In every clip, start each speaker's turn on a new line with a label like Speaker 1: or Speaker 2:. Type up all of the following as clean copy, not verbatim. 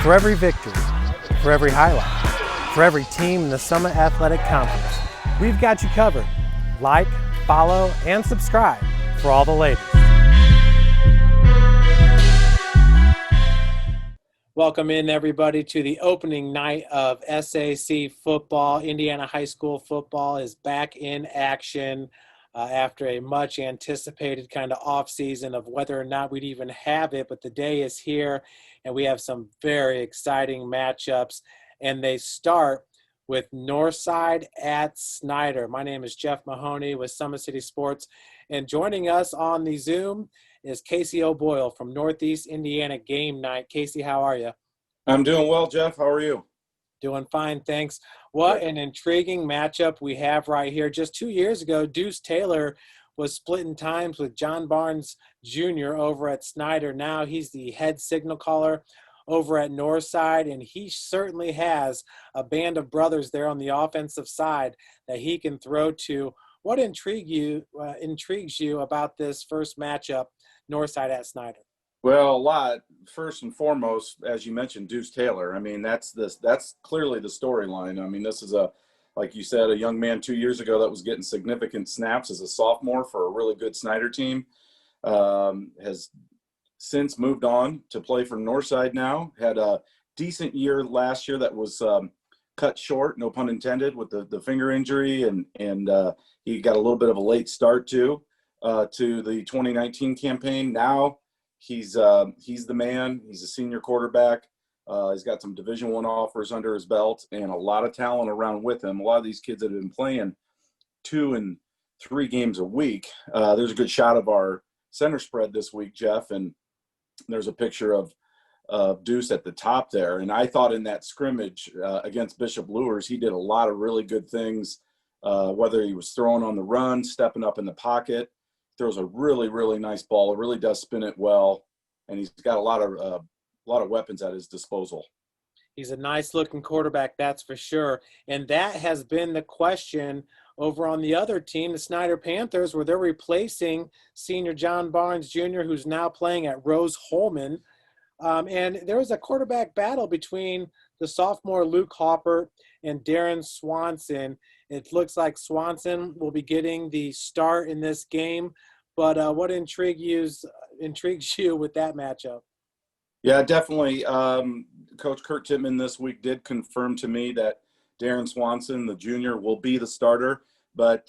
Speaker 1: For every victory, for every highlight, for every team in the Summit Athletic Conference, we've got you covered. Like, follow, and subscribe for all the latest. Welcome in, everybody, to the opening night of SAC football. Indiana High School football is back in action after a much anticipated kind of off season of whether or not we'd even have it, but the day is here and we have some very exciting matchups, and they start with Northside at Snyder. My name is Jeff Mahoney with SummitCitySports, and joining us on the Zoom is Casey O'Boyle from Northeast Indiana Game Night. Casey, how are you?
Speaker 2: I'm doing well, Jeff. How are you?
Speaker 1: Doing fine, thanks. What an intriguing matchup we have right here. Just 2 years ago, Deuce Taylor was splitting times with John Barnes Jr. over at Snyder. Now he's the head signal caller over at Northside, and he certainly has a band of brothers there on the offensive side that he can throw to. What intrigues you about this first matchup, Northside at Snyder?
Speaker 2: Well, a lot. First and foremost, as you mentioned, Deuce Taylor. I mean, that's clearly the storyline. I mean, this is like you said, a young man 2 years ago that was getting significant snaps as a sophomore for a really good Snyder team. Has since moved on to play for Northside now. Had a decent year last year that was cut short, no pun intended, with the finger injury, and he got a little bit of a late start to the 2019 campaign. Now he's the man. He's a senior quarterback. He's got some Division I offers under his belt and a lot of talent around with him. A lot of these kids have been playing 2 and 3 games a week. There's a good shot of our center spread this week, Jeff, and there's a picture of Deuce at the top there. And I thought in that scrimmage against Bishop Luers, he did a lot of really good things, whether he was throwing on the run, stepping up in the pocket. Throws a really, really nice ball. It really does spin it well, and he's got a lot of weapons at his disposal.
Speaker 1: He's a nice-looking quarterback, that's for sure. And that has been the question over on the other team, the Snyder Panthers, where they're replacing senior John Barnes Jr., who's now playing at Rose-Hulman. And there was a quarterback battle between the sophomore Luke Hopper and Darren Swanson. It looks like Swanson will be getting the start in this game. But what intrigues you with that matchup?
Speaker 2: Yeah, definitely. Coach Kurt Tittman this week did confirm to me that Darren Swanson, the junior, will be the starter. But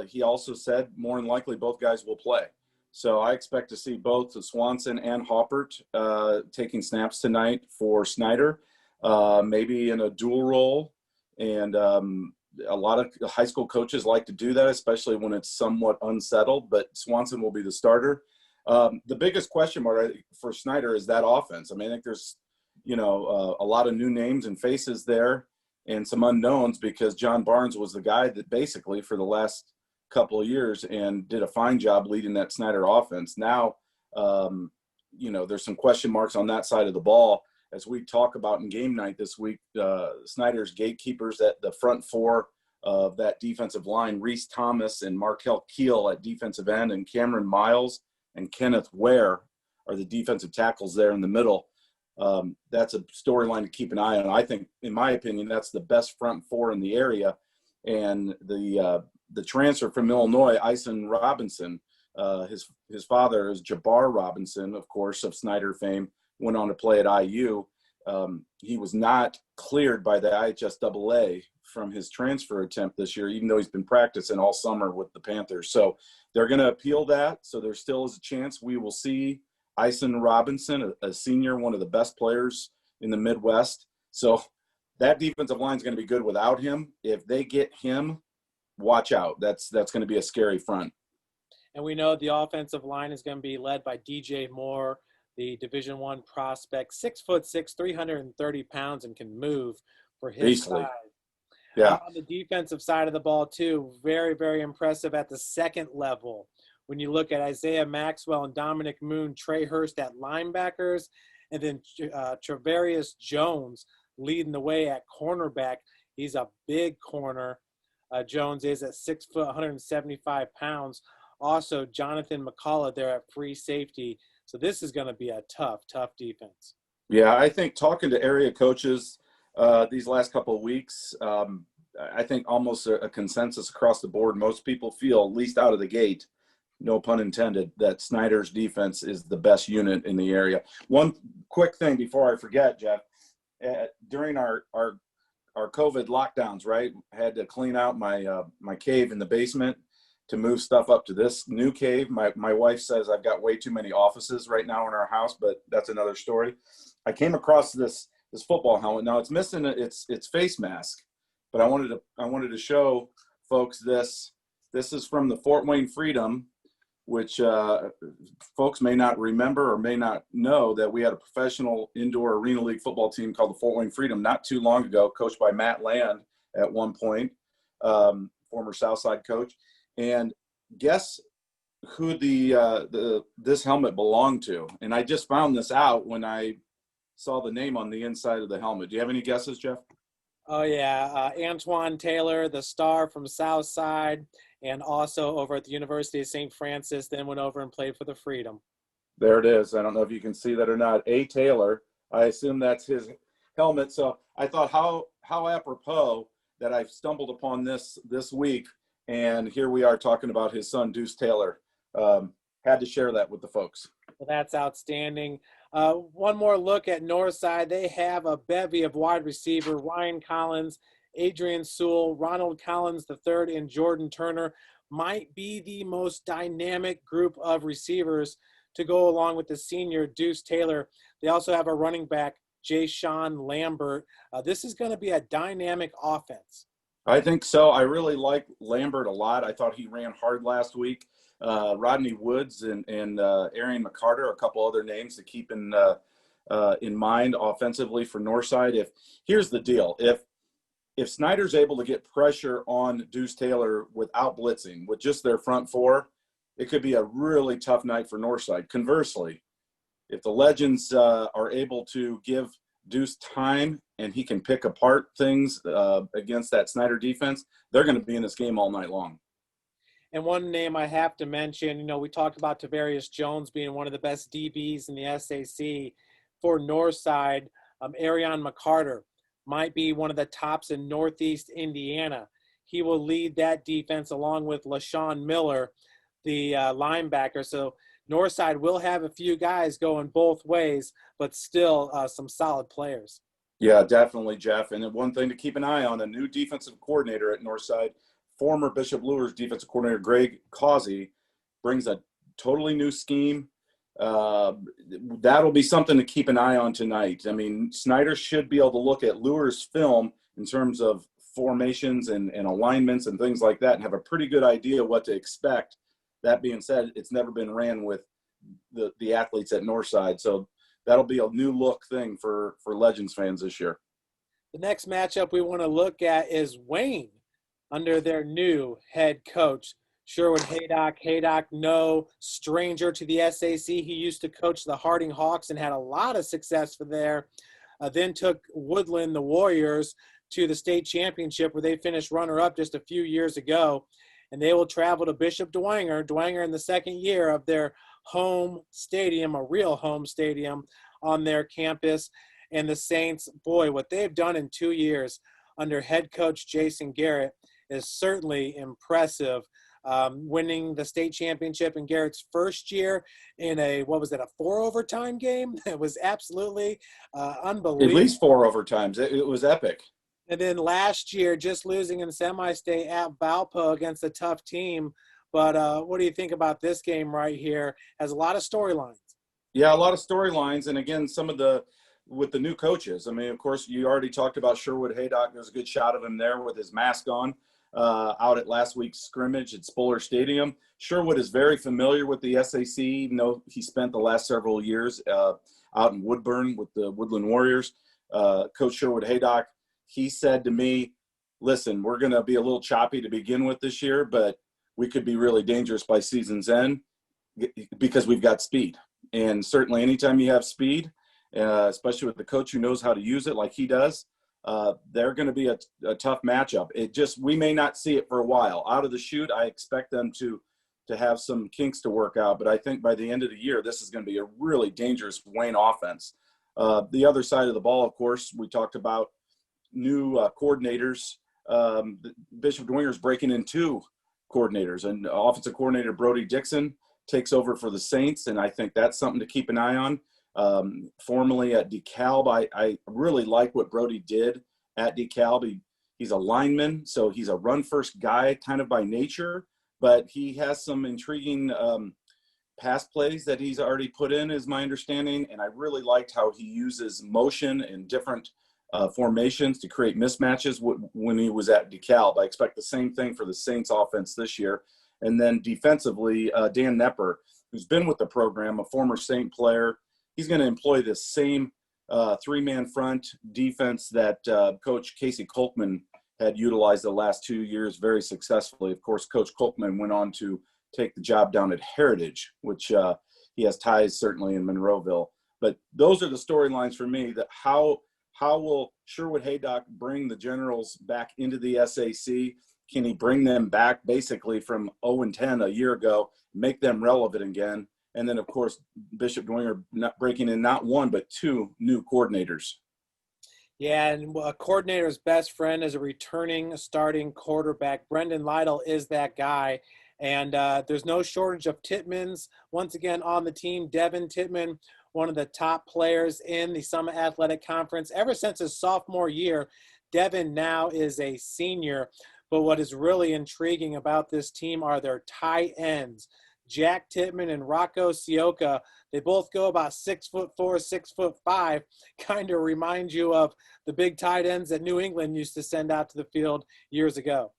Speaker 2: he also said more than likely both guys will play. So I expect to see both Swanson and Hoppert taking snaps tonight for Snyder, maybe in a dual role. And a lot of high school coaches like to do that, especially when it's somewhat unsettled. But Swanson will be the starter. The biggest question mark for Snyder is that offense. I mean, I think there's, a lot of new names and faces there and some unknowns because John Barnes was the guy that basically for the last couple of years and did a fine job leading that Snyder offense. Now, there's some question marks on that side of the ball. As we talk about in game night this week, Snyder's gatekeepers at the front four of that defensive line, Reese Thomas and Markel Keel at defensive end, and Cameron Miles and Kenneth Ware are the defensive tackles there in the middle. That's a storyline to keep an eye on. I think, in my opinion, that's the best front four in the area. And the transfer from Illinois, Ison Robinson, his father is Jabbar Robinson, of course, of Snyder fame, went on to play at IU. He was not cleared by the IHSAA from his transfer attempt this year, even though he's been practicing all summer with the Panthers. So they're going to appeal that. So there still is a chance we will see Ison Robinson, a senior, one of the best players in the Midwest. So that defensive line is going to be good without him. If they get him, watch out. That's going to be a scary front.
Speaker 1: And we know the offensive line is going to be led by DJ Moore, the Division I prospect, 6'6", 330 pounds, and can move for his size.
Speaker 2: Yeah.
Speaker 1: On the defensive side of the ball, too, very, very impressive at the second level. When you look at Isaiah Maxwell and Dominic Moon, Trey Hurst at linebackers, and then Travarius Jones leading the way at cornerback. He's a big corner. Jones is at 6 foot, 175 pounds. Also, Jonathan McCullough there at free safety. So this is going to be a tough defense.
Speaker 2: Yeah, I think talking to area coaches these last couple of weeks, I think almost a consensus across the board. Most people feel, at least out of the gate, no pun intended, that Snyder's defense is the best unit in the area. One quick thing before I forget, Jeff, during our COVID lockdowns, right, I had to clean out my cave in the basement to move stuff up to this new cave. My wife says I've got way too many offices right now in our house, but that's another story. I came across this football helmet. Now it's missing its face mask, but I wanted to show folks this. This is from the Fort Wayne Freedom, which folks may not remember or may not know that we had a professional indoor arena league football team called the Fort Wayne Freedom not too long ago, coached by Matt Land at one point, former Southside coach. And guess who this helmet belonged to? And I just found this out when I saw the name on the inside of the helmet. Do you have any guesses, Jeff?
Speaker 1: Oh, yeah. Antoine Taylor, the star from Southside, and also over at the University of St. Francis, then went over and played for the Freedom.
Speaker 2: There it is. I don't know if you can see that or not. A. Taylor. I assume that's his helmet. So I thought how apropos that I've stumbled upon this week, and here we are talking about his son, Deuce Taylor. Had to share that with the folks.
Speaker 1: Well, that's outstanding. One more look at Northside. They have a bevy of wide receiver, Ryan Collins, Adrian Sewell, Ronald Collins III, and Jordan Turner. Might be the most dynamic group of receivers to go along with the senior Deuce Taylor. They also have a running back, Jay Sean Lambert. This is going to be a dynamic offense.
Speaker 2: I think so. I really like Lambert a lot. I thought he ran hard last week. Rodney Woods and Arian McCarter, a couple other names to keep in mind offensively for Northside. Here's the deal: if Snyder's able to get pressure on Deuce Taylor without blitzing, with just their front four, it could be a really tough night for Northside. Conversely, if the Legends are able to give Deuce time and he can pick apart things against that Snyder defense, they're going to be in this game all night long.
Speaker 1: And one name I have to mention, we talked about Tavarius Jones being one of the best DBs in the SAC for Northside. Arian McCarter might be one of the tops in Northeast Indiana. He will lead that defense along with LaShawn Miller, the linebacker. So Northside will have a few guys going both ways, but still some solid players.
Speaker 2: Yeah, definitely, Jeff. And one thing to keep an eye on, a new defensive coordinator at Northside, former Bishop Luers defensive coordinator Greg Causey, brings a totally new scheme. That'll be something to keep an eye on tonight. I mean, Snyder should be able to look at Luers' film in terms of formations and alignments and things like that and have a pretty good idea what to expect. That being said, it's never been ran with the athletes at Northside. So that'll be a new look thing for Legends fans this year.
Speaker 1: The next matchup we want to look at is Wayne under their new head coach, Sherwood Haydock. Haydock, no stranger to the SAC. He used to coach the Harding Hawks and had a lot of success for there. Then took Woodland, the Warriors, to the state championship where they finished runner-up just a few years ago. And they will travel to Bishop Dwenger in the second year of their home stadium, a real home stadium on their campus. And the Saints, boy, what they've done in 2 years under head coach Jason Garrett is certainly impressive. Winning the state championship in Garrett's first year in a 4 overtime game? It was absolutely unbelievable.
Speaker 2: At least 4 overtimes. It was epic.
Speaker 1: And then last year, just losing in semi-state at Valpo against a tough team. But what do you think about this game right here? Has a lot of storylines.
Speaker 2: Yeah, a lot of storylines. And again, with the new coaches. I mean, of course, you already talked about Sherwood Haydock. There's a good shot of him there with his mask on out at last week's scrimmage at Spuller Stadium. Sherwood is very familiar with the SAC, even though he spent the last several years out in Woodburn with the Woodland Warriors. Coach Sherwood Haydock, he said to me, listen, we're going to be a little choppy to begin with this year, but we could be really dangerous by season's end because we've got speed. And certainly anytime you have speed, especially with the coach who knows how to use it like he does, they're going to be a tough matchup. We may not see it for a while. Out of the chute, I expect them to have some kinks to work out, but I think by the end of the year, this is going to be a really dangerous Wayne offense. The other side of the ball, of course, we talked about new coordinators. Bishop Dwinger's breaking in two coordinators, and offensive coordinator Brody Dixon takes over for the Saints, and I think that's something to keep an eye on. Formerly at DeKalb, I really like what Brody did at DeKalb. He's a lineman, so he's a run-first guy kind of by nature, but he has some intriguing pass plays that he's already put in, is my understanding, and I really liked how he uses motion and different formations to create mismatches when he was at DeKalb. I expect the same thing for the Saints offense this year. And then defensively, Dan Nepper, who's been with the program, a former Saint player, he's going to employ this same three-man front defense that Coach Casey Kolkman had utilized the last 2 years very successfully. Of course, Coach Kolkman went on to take the job down at Heritage, which he has ties certainly in Monroeville. But those are the storylines for me, that how will Sherwood Haydock bring the Generals back into the SAC? Can he bring them back basically from 0-10 a year ago, make them relevant again? And then, of course, Bishop Dwinger breaking in not one but two new coordinators.
Speaker 1: Yeah, and a coordinator's best friend is a returning starting quarterback. Brendan Lytle is that guy. And there's no shortage of Tittmans once again on the team. Devin Tittman, one of the top players in the Summit Athletic Conference. Ever since his sophomore year, Devin now is a senior. But what is really intriguing about this team are their tight ends. Jack Tittman and Rocco Sioka, they both go about 6'4", 6'5", kind of remind you of the big tight ends that New England used to send out to the field years ago.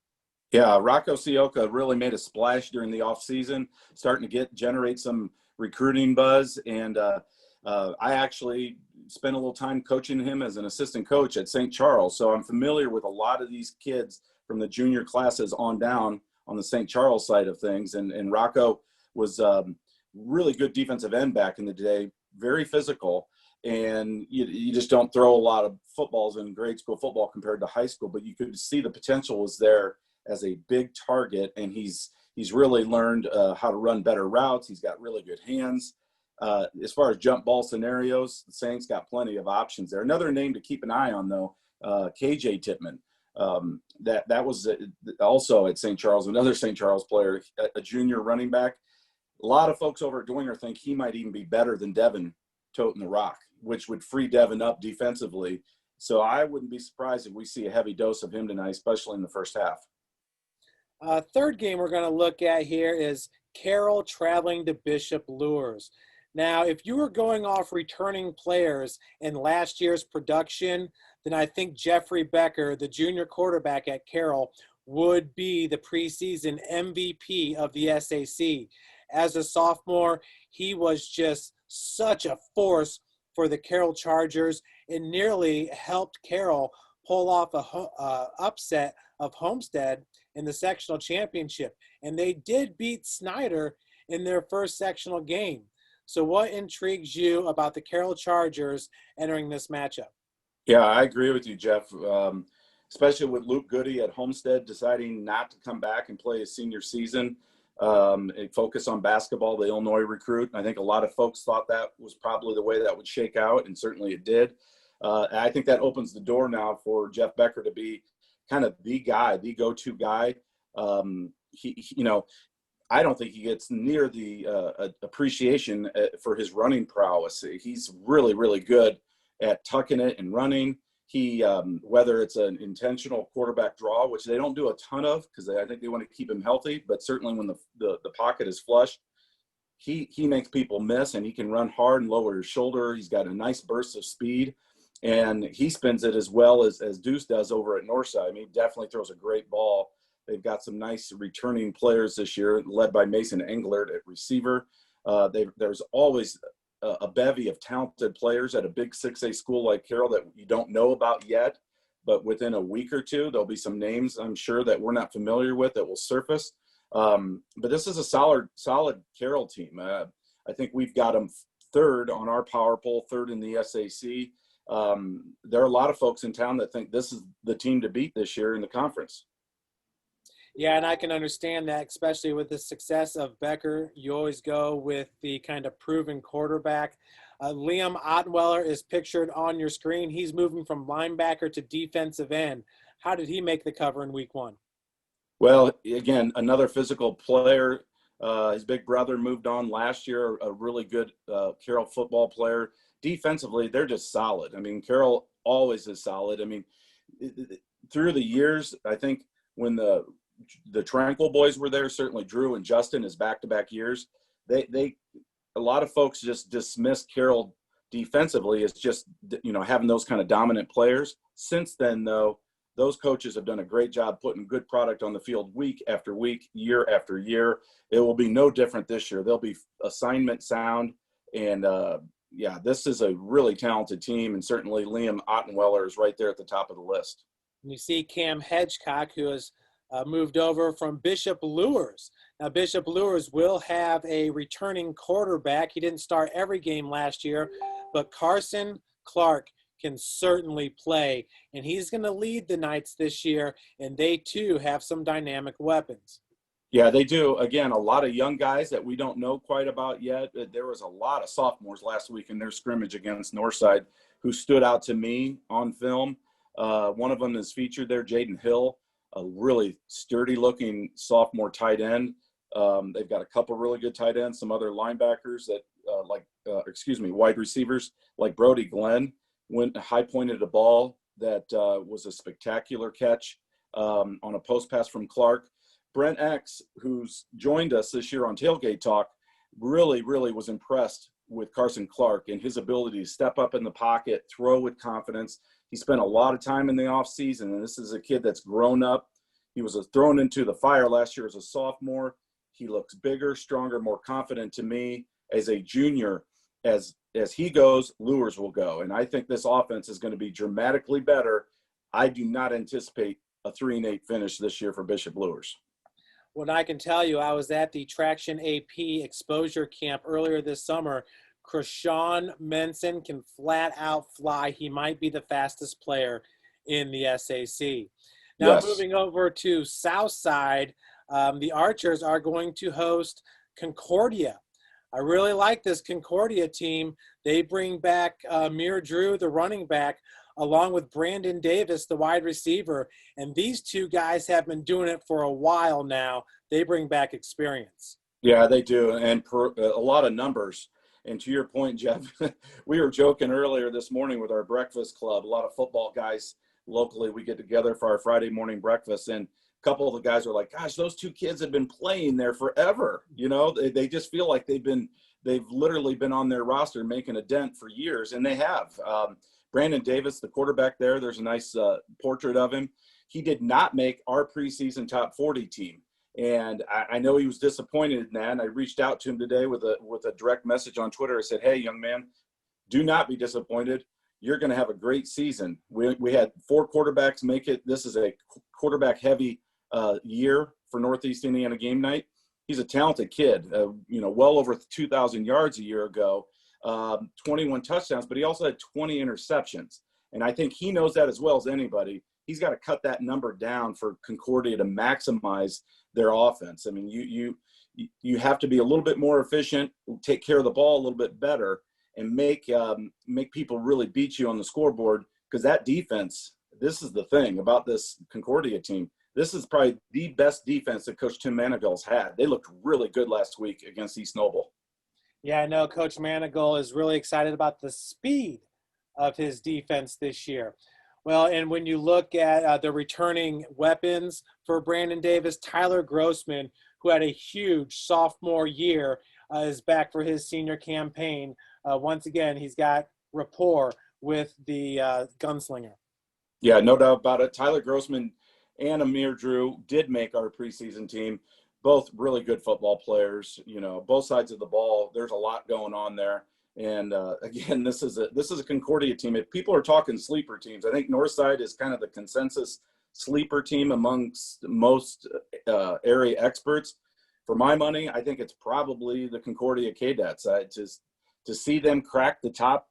Speaker 2: Yeah, Rocco Sioka really made a splash during the offseason, starting to generate some recruiting buzz. And I actually spent a little time coaching him as an assistant coach at St. Charles. So I'm familiar with a lot of these kids from the junior classes on down on the St. Charles side of things. And Rocco was really good defensive end back in the day, very physical. And you just don't throw a lot of footballs in grade school football compared to high school, but you could see the potential was there as a big target, and he's really learned how to run better routes. He's got really good hands. As far as jump ball scenarios, the Saints got plenty of options there. Another name to keep an eye on, though, KJ Tittman. That was also at St. Charles, another St. Charles player, a junior running back. A lot of folks over at Dwinger think he might even be better than Devin toting the rock, which would free Devin up defensively. So I wouldn't be surprised if we see a heavy dose of him tonight, especially in the first half.
Speaker 1: Third game we're going to look at here is Carroll traveling to Bishop Luers. Now, if you were going off returning players in last year's production, then I think Jeffrey Becker, the junior quarterback at Carroll, would be the preseason MVP of the SAC. As a sophomore, he was just such a force for the Carroll Chargers and nearly helped Carroll pull off a upset of Homestead in the sectional championship. And they did beat Snyder in their first sectional game. So what intrigues you about the Carroll Chargers entering this matchup?
Speaker 2: Yeah, I agree with you, Jeff, especially with Luke Goody at Homestead deciding not to come back and play his senior season and focus on basketball, the Illinois recruit. I think a lot of folks thought that was probably the way that would shake out, and certainly it did. I think that opens the door now for Jeff Becker to be kind of the guy, the go-to guy. I don't think he gets near the appreciation for his running prowess. He's really, really good at tucking it and running. He, whether it's an intentional quarterback draw, which they don't do a ton of because I think they want to keep him healthy, but certainly when the pocket is flush, he makes people miss, and he can run hard and lower his shoulder. He's got a nice burst of speed, and he spins it as well as Deuce does over at Northside. I mean, he definitely throws a great ball. They've got some nice returning players this year, led by Mason Englert at receiver. There's always a bevy of talented players at a big 6A school like Carroll that you don't know about yet, but within a week or two, there'll be some names I'm sure that we're not familiar with that will surface. But this is a solid Carroll team. I think we've got them third on our power poll, third in the SAC. There are a lot of folks in town that think this is the team to beat this year in the conference.
Speaker 1: Yeah, and I can understand that, especially with the success of Becker. You always go with the kind of proven quarterback. Liam Ottenweller is pictured on your screen. He's moving from linebacker to defensive end. How did he make the cover in week 1?
Speaker 2: Well, again, another physical player. His big brother moved on last year, a really good Carroll football player. Defensively, they're just solid. I mean, Carroll always is solid. I mean, through the years, I think when the Tranquil boys were there, certainly Drew and Justin, his back-to-back years, they a lot of folks just dismissed Carroll defensively as just, having those kind of dominant players. Since then, though, those coaches have done a great job putting good product on the field week after week, year after year. It will be no different this year. They'll be assignment sound. And, this is a really talented team. And certainly Liam Ottenweller is right there at the top of the list.
Speaker 1: And you see Cam Hedgecock, who has moved over from Bishop Lures. Now, Bishop Lures will have a returning quarterback. He didn't start every game last year, but Carson Clark can certainly play, and he's going to lead the Knights this year, and they too have some dynamic weapons.
Speaker 2: Yeah, they do. Again, a lot of young guys that we don't know quite about yet. There was a lot of sophomores last week in their scrimmage against Northside who stood out to me on film. One of them is featured there, Jaden Hill, a really sturdy-looking sophomore tight end. They've got a couple really good tight ends, some other linebackers that, wide receivers like Brody Glenn went high-pointed a ball that was a spectacular catch on a post pass from Clark. Brent X, who's joined us this year on Tailgate Talk, really, really was impressed with Carson Clark and his ability to step up in the pocket, throw with confidence. He spent a lot of time in the offseason, and this is a kid that's grown up. He was thrown into the fire last year as a sophomore. He looks bigger, stronger, more confident to me as a junior. As he goes, Lures will go. And I think this offense is going to be dramatically better. I do not anticipate a 3-8 finish this year for Bishop Lures.
Speaker 1: Well, I can tell you, I was at the Traction AP exposure camp earlier this summer. Krishawn Menson can flat out fly. He might be the fastest player in the SAC. Now,
Speaker 2: Yes.
Speaker 1: Moving over to Southside, the Archers are going to host Concordia. I really like this Concordia team. They bring back Mir Drew, the running back, along with Brandon Davis, the wide receiver. And these two guys have been doing it for a while now. They bring back experience.
Speaker 2: Yeah, they do. And a lot of numbers. And to your point, Jeff, we were joking earlier this morning with our breakfast club. A lot of football guys locally, we get together for our Friday morning breakfast. And a couple of the guys are like, gosh, those two kids have been playing there forever. They just feel like they've literally been on their roster making a dent for years. And they have. Brandon Davis, the quarterback there's a nice portrait of him. He did not make our preseason top 40 team. And I know he was disappointed in that. And I reached out to him today with a direct message on Twitter. I said, hey, young man, do not be disappointed. You're going to have a great season. We had 4 quarterbacks make it. This is a quarterback-heavy year for Northeast Indiana game night. He's a talented kid, well over 2,000 yards a year ago. 21 touchdowns, but he also had 20 interceptions. And I think he knows that as well as anybody. He's got to cut that number down for Concordia to maximize their offense. I mean, you have to be a little bit more efficient, take care of the ball a little bit better, and make people really beat you on the scoreboard, because that defense, this is the thing about this Concordia team. This is probably the best defense that Coach Tim Manigal's had. They looked really good last week against East Noble.
Speaker 1: Yeah, I know Coach Manigal is really excited about the speed of his defense this year. Well, and when you look at the returning weapons for Brandon Davis, Tyler Grossman, who had a huge sophomore year, is back for his senior campaign. Once again, he's got rapport with the gunslinger.
Speaker 2: Yeah, no doubt about it. Tyler Grossman and Amir Drew did make our preseason team. Both really good football players, both sides of the ball. There's a lot going on there. And again, this is a Concordia team. If people are talking sleeper teams, I think Northside is kind of the consensus sleeper team amongst most area experts. For my money, I think it's probably the Concordia Cadets. To see them crack the top,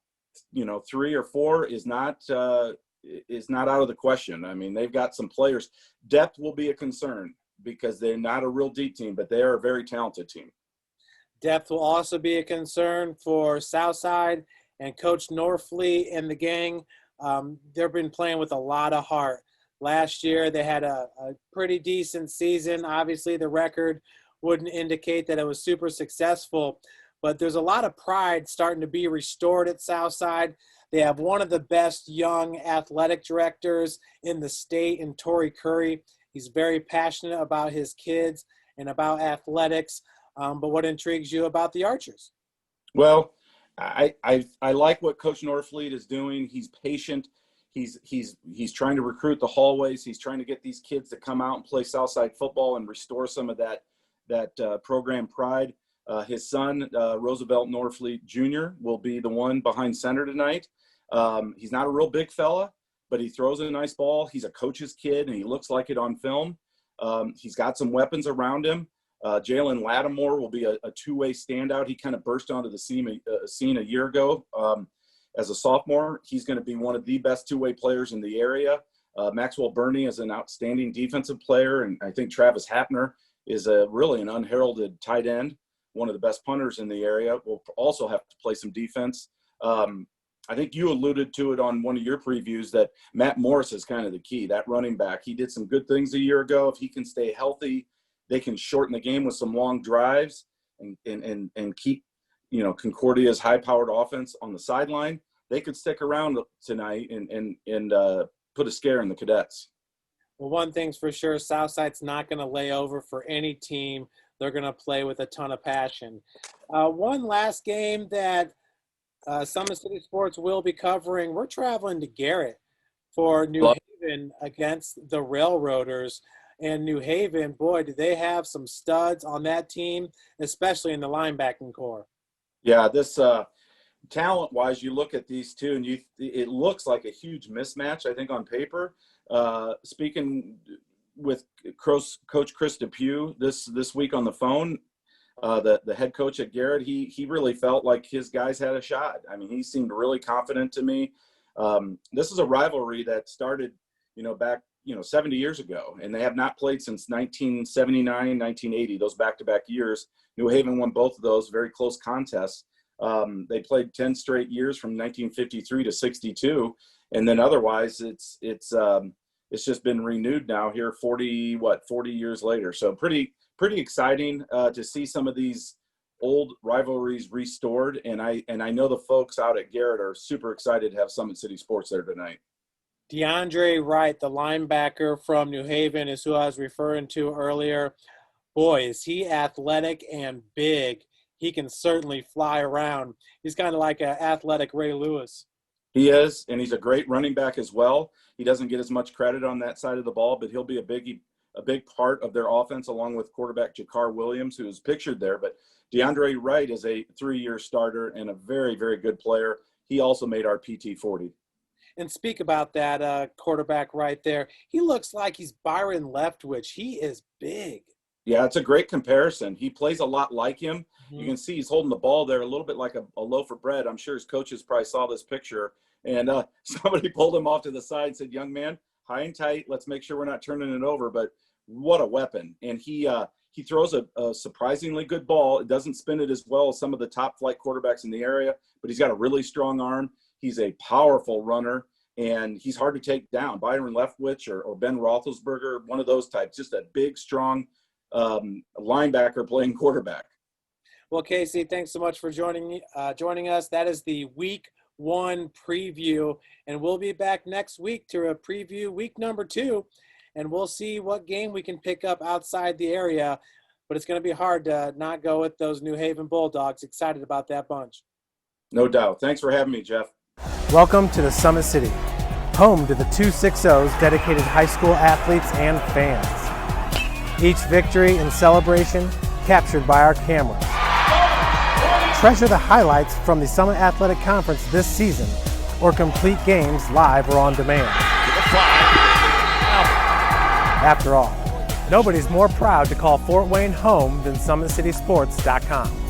Speaker 2: 3 or 4 is not out of the question. I mean, they've got some players. Depth will be a concern, because they're not a real deep team, but they are a very talented team.
Speaker 1: Depth will also be a concern for Southside, And Coach Norfleet and the gang, they've been playing with a lot of heart. Last year, they had a pretty decent season. Obviously, the record wouldn't indicate that it was super successful, but there's a lot of pride starting to be restored at Southside. They have one of the best young athletic directors in the state in Torrey Curry. He's very passionate about his kids and about athletics. But what intrigues you about the Archers?
Speaker 2: Well, I like what Coach Norfleet is doing. He's patient. He's trying to recruit the hallways. He's trying to get these kids to come out and play Southside football and restore some of that program pride. His son, Roosevelt Norfleet Jr., will be the one behind center tonight. He's not a real big fella, but he throws a nice ball. He's a coach's kid, and he looks like it on film. He's got some weapons around him. Jalen Lattimore will be a two-way standout. He kind of burst onto the scene a year ago as a sophomore. He's going to be one of the best two-way players in the area. Maxwell Burney is an outstanding defensive player, and I think Travis Hapner is really an unheralded tight end, one of the best punters in the area. Will also have to play some defense. I think you alluded to it on one of your previews that Matt Morris is kind of the key, that running back. He did some good things a year ago. If he can stay healthy, they can shorten the game with some long drives and keep, Concordia's high-powered offense on the sideline. They could stick around tonight and put a scare in the Cadets.
Speaker 1: Well, one thing's for sure, Southside's not going to lay over for any team. They're going to play with a ton of passion. One last game that Summit City Sports will be covering. We're traveling to Garrett for New Haven against the Railroaders. And New Haven, boy, do they have some studs on that team, especially in the linebacking core.
Speaker 2: Yeah, this talent-wise, you look at these two, and it looks like a huge mismatch, I think, on paper. Speaking with Coach Chris Depew this week on the phone, the head coach at Garrett, he really felt like his guys had a shot. I mean, he seemed really confident to me. This is a rivalry that started, back 70 years ago, and they have not played since 1979, 1980, those back-to-back years. New Haven won both of those, very close contests. They played 10 straight years from 1953 to 62, and then otherwise it's just been renewed now here 40 years later. So pretty exciting to see some of these old rivalries restored, and I know the folks out at Garrett are super excited to have Summit City Sports there tonight.
Speaker 1: DeAndre Wright, the linebacker from New Haven, is who I was referring to earlier. Boy, is he athletic and big. He can certainly fly around. He's kind of like an athletic Ray Lewis.
Speaker 2: He is, and he's a great running back as well. He doesn't get as much credit on that side of the ball, but he'll be a big part of their offense, along with quarterback Jakar Williams, who is pictured there. But DeAndre Wright is a 3-year starter and a very, very good player. He also made our PT 40.
Speaker 1: And speak about that quarterback right there. He looks like he's Byron Leftwich. He is big.
Speaker 2: Yeah, it's a great comparison. He plays a lot like him. Mm-hmm. You can see he's holding the ball there a little bit like a loaf of bread. I'm sure his coaches probably saw this picture. And somebody pulled him off to the side and said, "Young man, high and tight. Let's make sure we're not turning it over." But what a weapon. And he throws a surprisingly good ball. It doesn't spin it as well as some of the top flight quarterbacks in the area, but he's got a really strong arm. He's a powerful runner, and he's hard to take down. Byron Leftwich or Ben Roethlisberger, one of those types, just a big, strong linebacker playing quarterback.
Speaker 1: Well, Casey, thanks so much for joining us. That is the Week 1 preview, and we'll be back next week to preview week number 2, and we'll see what game we can pick up outside the area, but it's going to be hard to not go with those New Haven Bulldogs. Excited about that bunch.
Speaker 2: No doubt. Thanks for having me, Jeff.
Speaker 1: Welcome to the Summit City, home to the 260's dedicated high school athletes and fans. Each victory and celebration captured by our cameras. Treasure the highlights from the Summit Athletic Conference this season, or complete games live or on demand. After all, nobody's more proud to call Fort Wayne home than SummitCitySports.com.